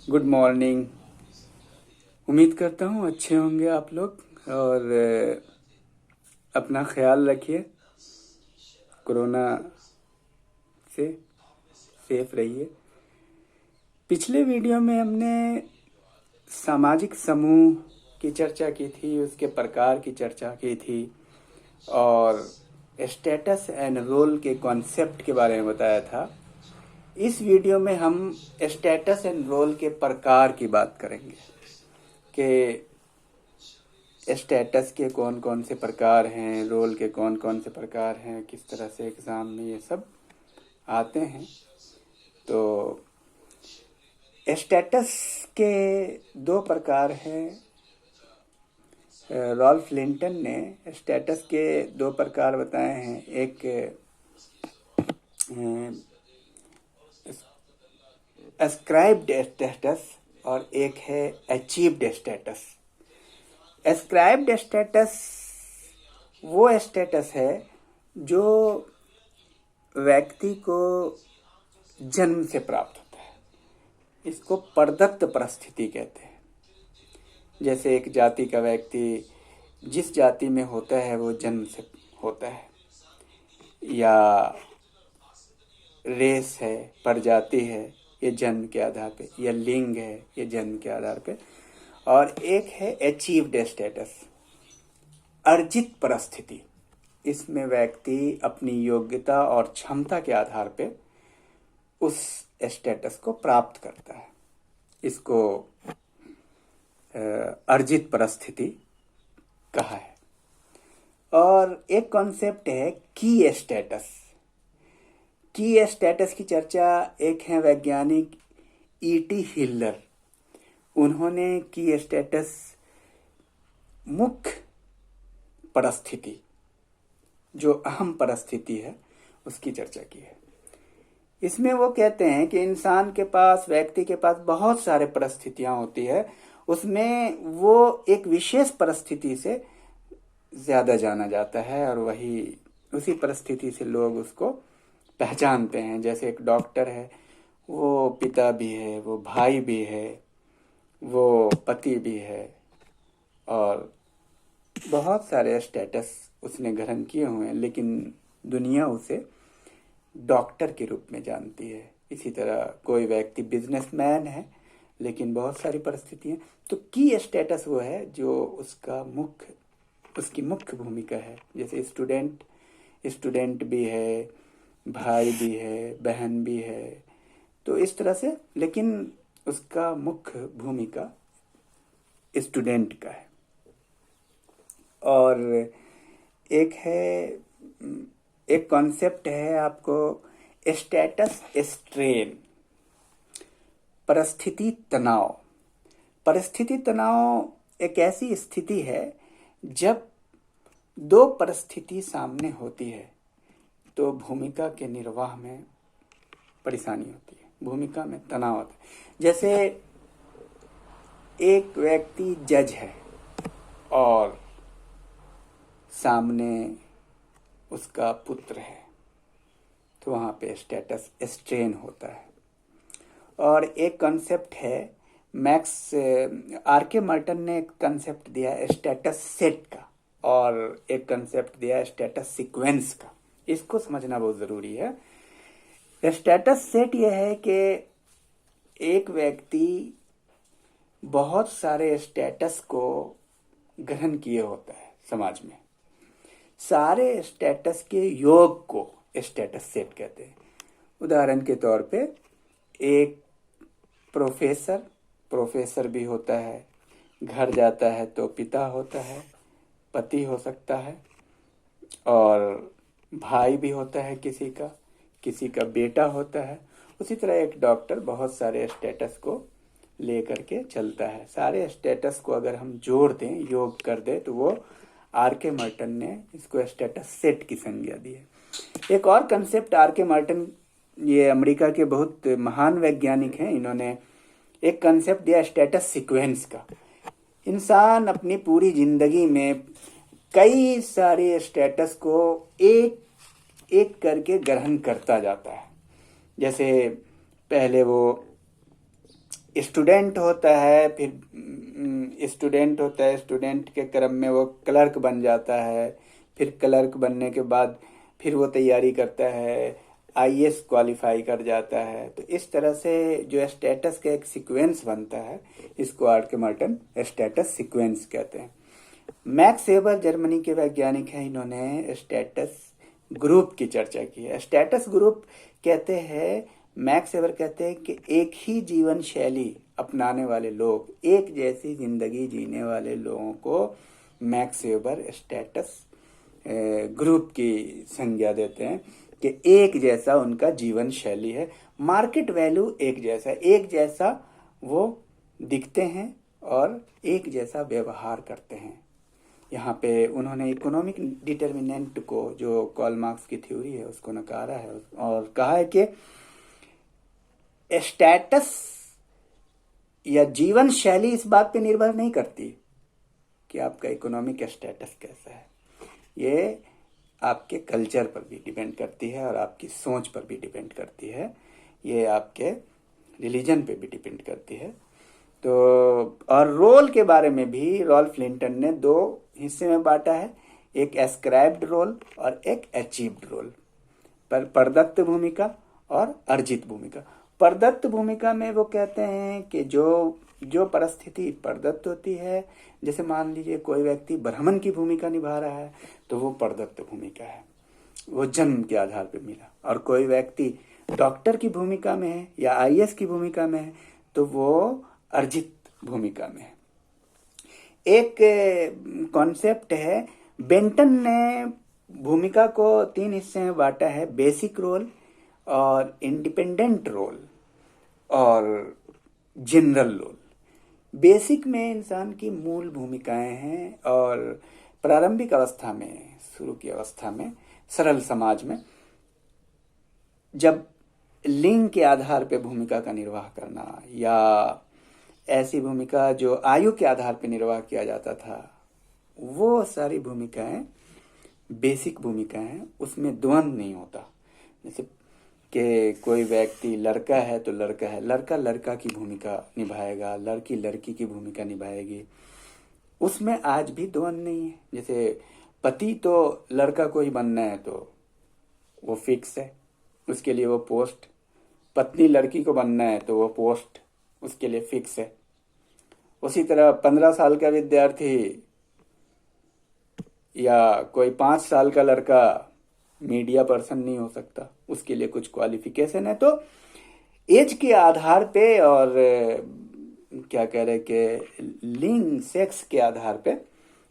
Good morning. उम्मीद करता हूँ अच्छे होंगे आप लोग और अपना ख्याल रखिए। कोरोना से सेफ रहिए। पिछले वीडियो में हमने सामाजिक समूह की चर्चा की थी, उसके प्रकार की चर्चा की थी और स्टेटस एंड रोल के कॉन्सेप्ट के बारे में बताया था। इस वीडियो में हम स्टेटस एंड रोल के प्रकार की बात करेंगे कि स्टेटस के कौन कौन से प्रकार हैं, रोल के कौन कौन से प्रकार हैं, किस तरह से एग्ज़ाम में ये सब आते हैं। तो स्टेटस के दो प्रकार हैं। रॉल्फ लिंटन ने स्टेटस के दो प्रकार बताए हैं। एक एस्क्राइब्ड स्टेटस और एक है अचीव्ड स्टेटस। एस्क्राइब्ड स्टेटस वो स्टेटस है जो व्यक्ति को जन्म से प्राप्त होता है। इसको प्रदत्त परिस्थिति कहते हैं। जैसे एक जाति का व्यक्ति जिस जाति में होता है वो जन्म से होता है, या रेस है, प्रजाति है, ये जन्म के आधार पे, या लिंग है, ये जन्म के आधार पे। और एक है अचीव्ड स्टेटस, अर्जित परिस्थिति। इसमें व्यक्ति अपनी योग्यता और क्षमता के आधार पे उस स्टेटस को प्राप्त करता है। इसको अर्जित परिस्थिति कहा है। और एक कॉन्सेप्ट है की स्टेटस। की स्टेटस की चर्चा एक है वैज्ञानिक E.T. हिलर। उन्होंने की स्टेटस मुख्य परिस्थिति, जो अहम परिस्थिति है, उसकी चर्चा की है। इसमें वो कहते हैं कि इंसान के पास, व्यक्ति के पास बहुत सारे परिस्थितियां होती है, उसमें वो एक विशेष परिस्थिति से ज़्यादा जाना जाता है और वही उसी परिस्थिति से लोग उसको पहचानते हैं। जैसे एक डॉक्टर है, वो पिता भी है, वो भाई भी है, वो पति भी है और बहुत सारे स्टेटस उसने ग्रहण किए हुए हैं, लेकिन दुनिया उसे डॉक्टर के रूप में जानती है। इसी तरह कोई व्यक्ति बिजनेसमैन है, लेकिन बहुत सारी परिस्थितियां। तो की स्टेटस वो है जो उसकी मुख्य भूमिका है। जैसे स्टूडेंट भी है, भाई भी है, बहन भी है, तो इस तरह से। लेकिन उसका मुख्य भूमिका स्टूडेंट का है। और एक कॉन्सेप्ट है आपको स्टेटस स्ट्रेन, परिस्थिति तनाव। परिस्थिति तनाव एक ऐसी स्थिति है जब दो परिस्थिति सामने होती है तो भूमिका के निर्वाह में परेशानी होती है, भूमिका में तनाव होता है। जैसे एक व्यक्ति जज है और सामने उसका पुत्र है, तो वहाँ पे स्टेटस स्ट्रेन होता है। और एक कॉन्सेप्ट है, आर के मार्टन ने एक कॉन्सेप्ट दिया है स्टेटस सेट का, और एक कॉन्सेप्ट दिया है स्टेटस सीक्वेंस का। इसको समझना बहुत ज़रूरी है। स्टेटस सेट यह है कि एक व्यक्ति बहुत सारे स्टेटस को ग्रहण किए होता है समाज में। सारे स्टेटस के योग को स्टेटस सेट कहते हैं। उदाहरण के तौर पे एक प्रोफेसर भी होता है, घर जाता है तो पिता होता है, पति हो सकता है, और भाई भी होता है किसी का बेटा होता है। उसी तरह एक डॉक्टर बहुत सारे स्टेटस को लेकर के चलता है। सारे स्टेटस को अगर हम जोड़ दें, योग कर दें, तो वो आर के मार्टन ने इसको स्टेटस सेट की संज्ञा दी है। एक और कंसेप्ट आर के मार्टन, ये अमेरिका के बहुत महान वैज्ञानिक हैं, इन्होंने एक कंसेप्ट दिया स्टेटस सीक्वेंस का। इंसान अपनी पूरी जिंदगी में कई सारे स्टेटस को एक एक करके ग्रहण करता जाता है। जैसे पहले वो स्टूडेंट होता है, फिर स्टूडेंट के क्रम में वो क्लर्क बन जाता है, फिर क्लर्क बनने के बाद फिर वो तैयारी करता है, आईएएस क्वालिफाई कर जाता है। तो इस तरह से जो स्टेटस का एक सीक्वेंस बनता है, इसको आर्किमिडीज स्टेटस सीक्वेंस कहते हैं। मैक्स वेबर जर्मनी के वैज्ञानिक हैं, इन्होंने स्टेटस ग्रुप की चर्चा की है। स्टेटस ग्रुप कहते हैं, मैक्स वेबर कहते हैं कि एक ही जीवन शैली अपनाने वाले लोग, एक जैसी जिंदगी जीने वाले लोगों को मैक्स वेबर स्टेटस ग्रुप की संज्ञा देते हैं कि एक जैसा उनका जीवन शैली है, मार्केट वैल्यू एक जैसा वो दिखते हैं और एक जैसा व्यवहार करते हैं। यहाँ पे उन्होंने इकोनॉमिक डिटर्मिनेंट को, जो कार्ल मार्क्स की थ्योरी है, उसको नकारा है और कहा है कि स्टेटस या जीवन शैली इस बात पे निर्भर नहीं करती कि आपका इकोनॉमिक स्टेटस कैसा है, ये आपके कल्चर पर भी डिपेंड करती है और आपकी सोच पर भी डिपेंड करती है, ये आपके रिलीजन पे भी डिपेंड करती है। तो और रोल के बारे में भी रॉल्फ लिंटन ने दो हिस्से में बांटा है, एक एस्क्राइब्ड रोल और एक अचीव्ड रोल, पर प्रदत्त भूमिका और अर्जित भूमिका। प्रदत्त भूमिका में वो कहते हैं कि जो परिस्थिति प्रदत्त होती है, जैसे मान लीजिए कोई व्यक्ति ब्राह्मण की भूमिका निभा रहा है तो वो प्रदत्त भूमिका है, वो जन्म के आधार पर मिला। और कोई व्यक्ति डॉक्टर की भूमिका में है या आईएएस की भूमिका में है तो वो अर्जित भूमिका में है। एक कॉन्सेप्ट है, बेंटन ने भूमिका को 3 हिस्से में बांटा है, बेसिक रोल और इंडिपेंडेंट रोल और जनरल रोल। बेसिक में इंसान की मूल भूमिकाएं हैं और प्रारंभिक अवस्था में, शुरू की अवस्था में, सरल समाज में जब लिंग के आधार पर भूमिका का निर्वाह करना या ऐसी भूमिका जो आयु के आधार पर निर्वाह किया जाता था, वो सारी भूमिकाएं बेसिक भूमिकाएं हैं, उसमें द्वंद्व नहीं होता। जैसे कि कोई व्यक्ति लड़का है तो लड़का है, लड़का लड़का की भूमिका निभाएगा, लड़की लड़की की भूमिका निभाएगी, उसमें आज भी द्वंद्व नहीं है। जैसे पति तो लड़का को ही बनना है तो वो फिक्स है, उसके लिए वो पोस्ट, पत्नी लड़की को बनना है तो वो पोस्ट उसके लिए फिक्स है। उसी तरह 15 साल का विद्यार्थी या कोई 5 साल का लड़का मीडिया पर्सन नहीं हो सकता, उसके लिए कुछ क्वालिफिकेशन है। तो एज के आधार पे और क्या कह रहे कि लिंग, सेक्स के आधार पे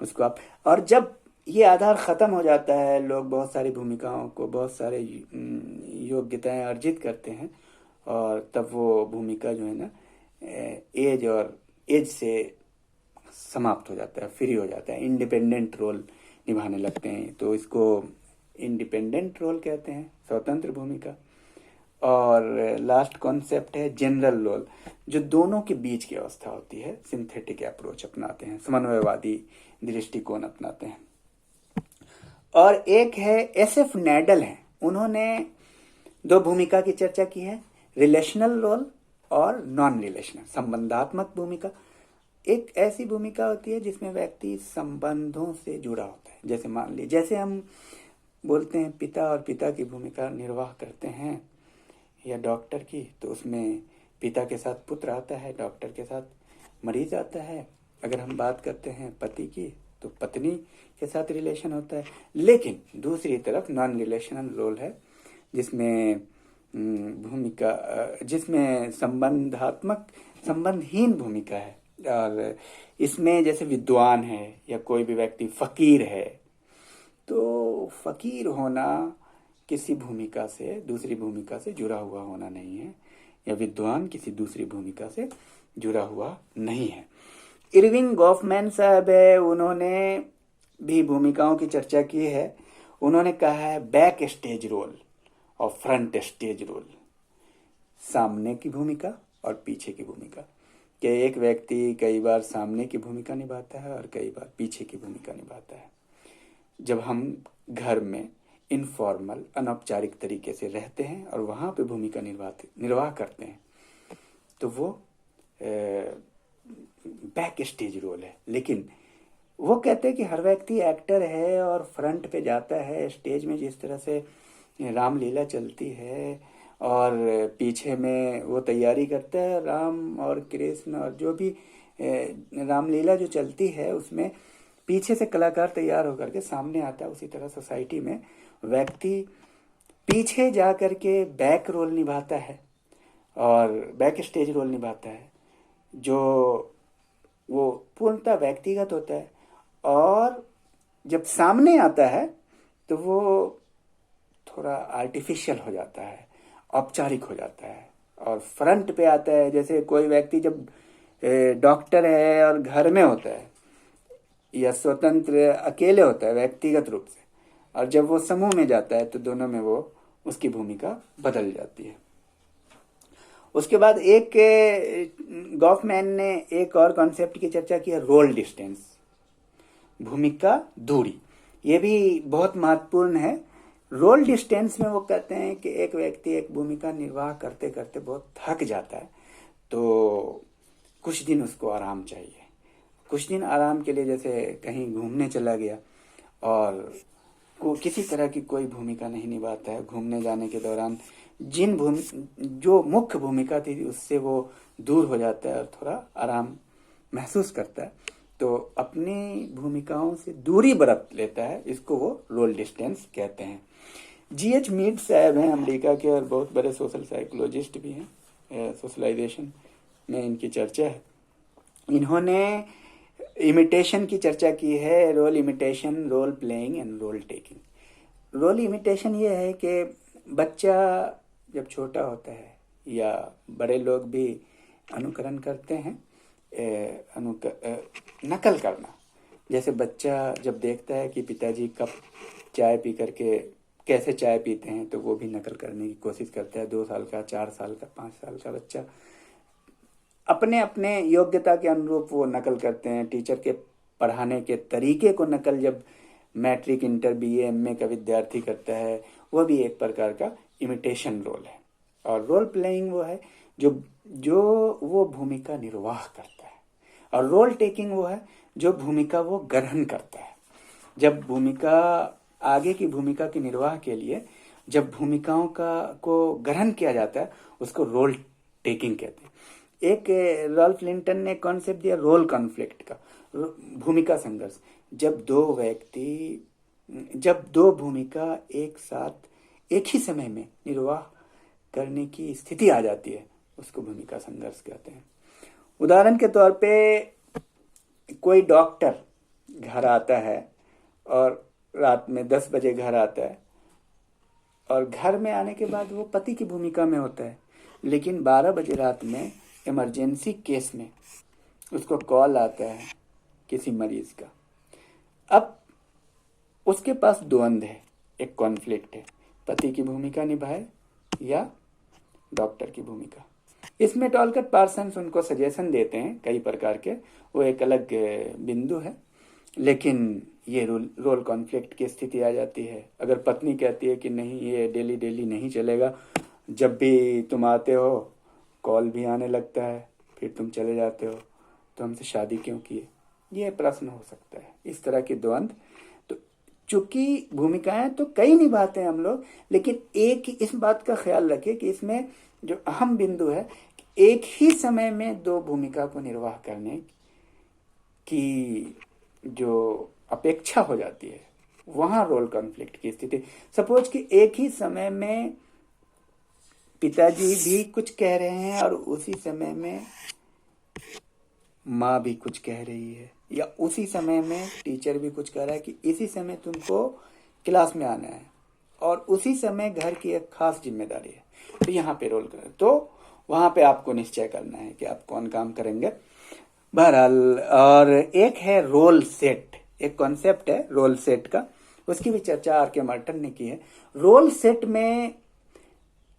उसको आप, और जब ये आधार खत्म हो जाता है, लोग बहुत सारी भूमिकाओं को, बहुत सारे योग्यताएं अर्जित करते हैं और तब वो भूमिका जो है ना एज से समाप्त हो जाता है, फ्री हो जाता है, इंडिपेंडेंट रोल निभाने लगते हैं। तो इसको इंडिपेंडेंट रोल कहते हैं, स्वतंत्र भूमिका। और लास्ट कॉन्सेप्ट है जनरल रोल, जो दोनों के बीच की अवस्था होती है, सिंथेटिक अप्रोच अपनाते हैं, समन्वयवादी दृष्टिकोण अपनाते हैं। और एक है SF नैडल है, उन्होंने 2 भूमिका की चर्चा की है, रिलेशनल रोल और नॉन रिलेशनल, संबंधात्मक भूमिका। एक ऐसी भूमिका होती है जिसमें व्यक्ति संबंधों से जुड़ा होता है। जैसे मान लीजिए, जैसे हम बोलते हैं पिता और पिता की भूमिका निर्वाह करते हैं या डॉक्टर की, तो उसमें पिता के साथ पुत्र आता है, डॉक्टर के साथ मरीज आता है। अगर हम बात करते हैं पति की तो पत्नी के साथ रिलेशन होता है। लेकिन दूसरी तरफ नॉन रिलेशनल रोल है जिसमें जिसमें संबंधहीन भूमिका है। और इसमें जैसे विद्वान है या कोई भी व्यक्ति फकीर है, तो फकीर होना किसी भूमिका से, दूसरी भूमिका से जुड़ा हुआ होना नहीं है, या विद्वान किसी दूसरी भूमिका से जुड़ा हुआ नहीं है। इरविंग गॉफमैन साहब है, उन्होंने भी भूमिकाओं की चर्चा की है। उन्होंने कहा है बैक स्टेज रोल और फ्रंट स्टेज रोल, सामने की भूमिका और पीछे की भूमिका, कि एक व्यक्ति कई बार सामने की भूमिका निभाता है और कई बार पीछे की भूमिका निभाता है। जब हम घर में इनफॉर्मल, अनौपचारिक तरीके से रहते हैं और वहाँ पे भूमिका निर्वाह करते हैं, तो वो बैक स्टेज रोल है। लेकिन वो कहते हैं कि हर व्यक्ति एक्टर है और फ्रंट पे जाता है स्टेज में, जिस तरह से रामलीला चलती है और पीछे में वो तैयारी करता है राम और कृष्ण, और जो भी रामलीला जो चलती है उसमें पीछे से कलाकार तैयार होकर के सामने आता है। उसी तरह सोसाइटी में व्यक्ति पीछे जा कर के बैक रोल निभाता है और बैक स्टेज रोल निभाता है, जो वो पूर्णतः व्यक्तिगत होता है। और जब सामने आता है तो वो थोड़ा आर्टिफिशियल हो जाता है, औपचारिक हो जाता है। और फ्रंट पे आता है, जैसे कोई व्यक्ति जब डॉक्टर है और घर में होता है या स्वतंत्र अकेले होता है व्यक्तिगत रूप से, और जब वो समूह में जाता है तो दोनों में वो उसकी भूमिका बदल जाती है। उसके बाद एक गॉफमैन ने एक और कॉन्सेप्ट की चर्चा की है, रोल डिस्टेंस, भूमिका दूरी। ये भी बहुत महत्वपूर्ण है। रोल डिस्टेंस में वो कहते हैं कि एक व्यक्ति एक भूमिका निर्वाह करते करते बहुत थक जाता है, तो कुछ दिन उसको आराम चाहिए। कुछ दिन आराम के लिए जैसे कहीं घूमने चला गया और किसी तरह की कोई भूमिका नहीं निभाता है, घूमने जाने के दौरान जो मुख्य भूमिका थी उससे वो दूर हो जाता है और थोड़ा आराम महसूस करता है, तो अपनी भूमिकाओं से दूरी बरत लेता है। इसको वो रोल डिस्टेंस कहते हैं। G.H. मीड साहब हैं अमेरिका के और बहुत बड़े सोशल साइकोलॉजिस्ट भी हैं। सोशलाइजेशन में इनकी चर्चा है। इन्होंने इमिटेशन की चर्चा की है, role imitation, role playing and role taking. Role imitation ये है कि बच्चा जब छोटा होता है या बड़े लोग भी अनुकरण करते हैं, नकल करना। जैसे बच्चा जब देखता है कि पिताजी कप चाय पी करके कैसे चाय पीते हैं तो वो भी नकल करने की कोशिश करता है। 2 साल का, 4 साल का, 5 साल का बच्चा अपने अपने योग्यता के अनुरूप वो नकल करते हैं। टीचर के पढ़ाने के तरीके को नकल जब मैट्रिक, इंटर, BA, MA का विद्यार्थी करता है, वो भी एक प्रकार का इमिटेशन रोल है। और रोल प्लेइंग वो है जो वो भूमिका निर्वाह करता है, और रोल टेकिंग वो है जो भूमिका वो ग्रहण करता है। जब भूमिका आगे की भूमिका के निर्वाह के लिए जब भूमिकाओं को ग्रहण किया जाता है उसको रोल टेकिंग कहते हैं। एक रॉल्फ लिंटन ने कॉन्सेप्ट दिया रोल कॉन्फ्लिक्ट का, भूमिका संघर्ष। जब दो भूमिका एक साथ एक ही समय में निर्वाह करने की स्थिति आ जाती है उसको भूमिका संघर्ष कहते हैं। उदाहरण के तौर पे कोई डॉक्टर घर आता है और रात में 10 बजे घर आता है, और घर में आने के बाद वो पति की भूमिका में होता है, लेकिन 12 बजे रात में इमरजेंसी केस में उसको कॉल आता है किसी मरीज का। अब उसके पास द्वंद्व है, एक कॉन्फ्लिक्ट है, पति की भूमिका निभाए या डॉक्टर की भूमिका। इसमें टॉलकट पार्सन्स उनको सजेशन देते हैं कई प्रकार के, वो एक अलग बिंदु है। लेकिन ये रोल कॉन्फ्लिक्ट की स्थिति आ जाती है। अगर पत्नी कहती है कि नहीं, ये डेली डेली नहीं चलेगा, जब भी तुम आते हो कॉल भी आने लगता है, फिर तुम चले जाते हो, तो हमसे शादी क्यों किए, ये प्रश्न हो सकता है। इस तरह के द्वंद्व। तो चूंकि भूमिकाएं तो कई निभाते हैं हम लोग, लेकिन एक इस बात का ख्याल रखें कि इसमें जो अहम बिंदु है, एक ही समय में 2 भूमिका को निर्वाह करने की जो अपेक्षा हो जाती है, वहां रोल कॉन्फ्लिक्ट की स्थिति। सपोज कि एक ही समय में पिताजी भी कुछ कह रहे हैं और उसी समय में माँ भी कुछ कह रही है, या उसी समय में टीचर भी कुछ कह रहा है कि इसी समय तुमको क्लास में आना है, और उसी समय घर की एक खास जिम्मेदारी है, तो यहाँ पे रोल करें, तो वहां पे आपको निश्चय करना है कि आप कौन काम करेंगे। बहरहाल, और एक है रोल सेट, एक कॉन्सेप्ट है रोल सेट का, उसकी भी चर्चा R.K. मार्टन ने की है। रोल सेट में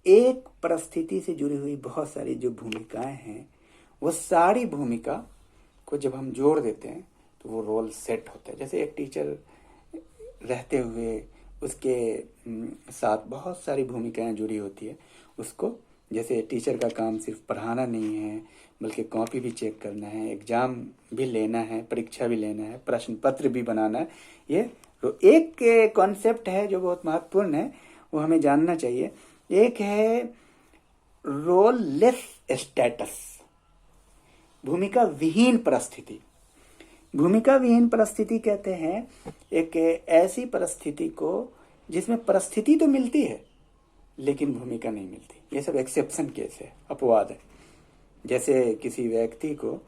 एक परिस्थिति से जुड़ी हुई बहुत सारी जो भूमिकाएं हैं, वो सारी भूमिका को जब हम जोड़ देते हैं तो वो रोल सेट होता है। जैसे एक टीचर रहते हुए उसके साथ बहुत सारी भूमिकाएं जुड़ी होती है उसको, जैसे टीचर का काम सिर्फ पढ़ाना नहीं है, बल्कि कॉपी भी चेक करना है, एग्जाम भी लेना है, परीक्षा भी लेना है, प्रश्न पत्र भी बनाना है। ये तो एक कॉन्सेप्ट है जो बहुत महत्वपूर्ण है, वो हमें जानना चाहिए। एक है रोल लेस स्टेटस, भूमिका विहीन परिस्थिति। भूमिका विहीन परिस्थिति कहते हैं एक ऐसी परिस्थिति को जिसमें परिस्थिति तो मिलती है लेकिन भूमिका नहीं मिलती। ये सब एक्सेप्शन केस है, अपवाद है। जैसे किसी व्यक्ति को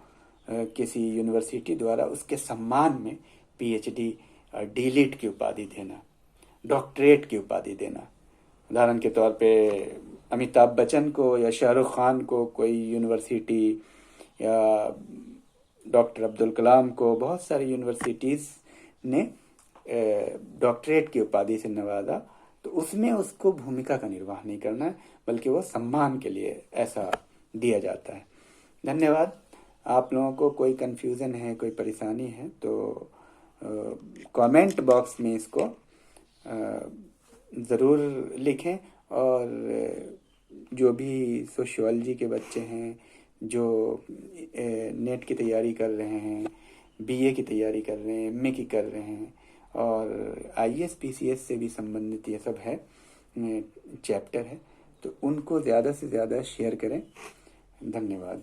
किसी यूनिवर्सिटी द्वारा उसके सम्मान में पीएचडी, डीलिट की उपाधि देना, डॉक्टरेट की उपाधि देना। उदाहरण के तौर पे अमिताभ बच्चन को या शाहरुख खान को कोई यूनिवर्सिटी, या डॉक्टर अब्दुल कलाम को बहुत सारी यूनिवर्सिटीज़ ने डॉक्टरेट की उपाधि से नवाजा, तो उसमें उसको भूमिका का निर्वाह नहीं करना है, बल्कि वो सम्मान के लिए ऐसा दिया जाता है। धन्यवाद। आप लोगों को कोई कन्फ्यूज़न है, कोई परेशानी है तो कमेंट बॉक्स में इसको ज़रूर लिखें। और जो भी सोशियोलॉजी के बच्चे हैं, जो नेट की तैयारी कर रहे हैं, बीए की तैयारी कर रहे हैं, एमए की कर रहे हैं, और आईएएस पीसीएस से भी संबंधित ये सब है, चैप्टर है, तो उनको ज़्यादा से ज़्यादा शेयर करें। धन्यवाद।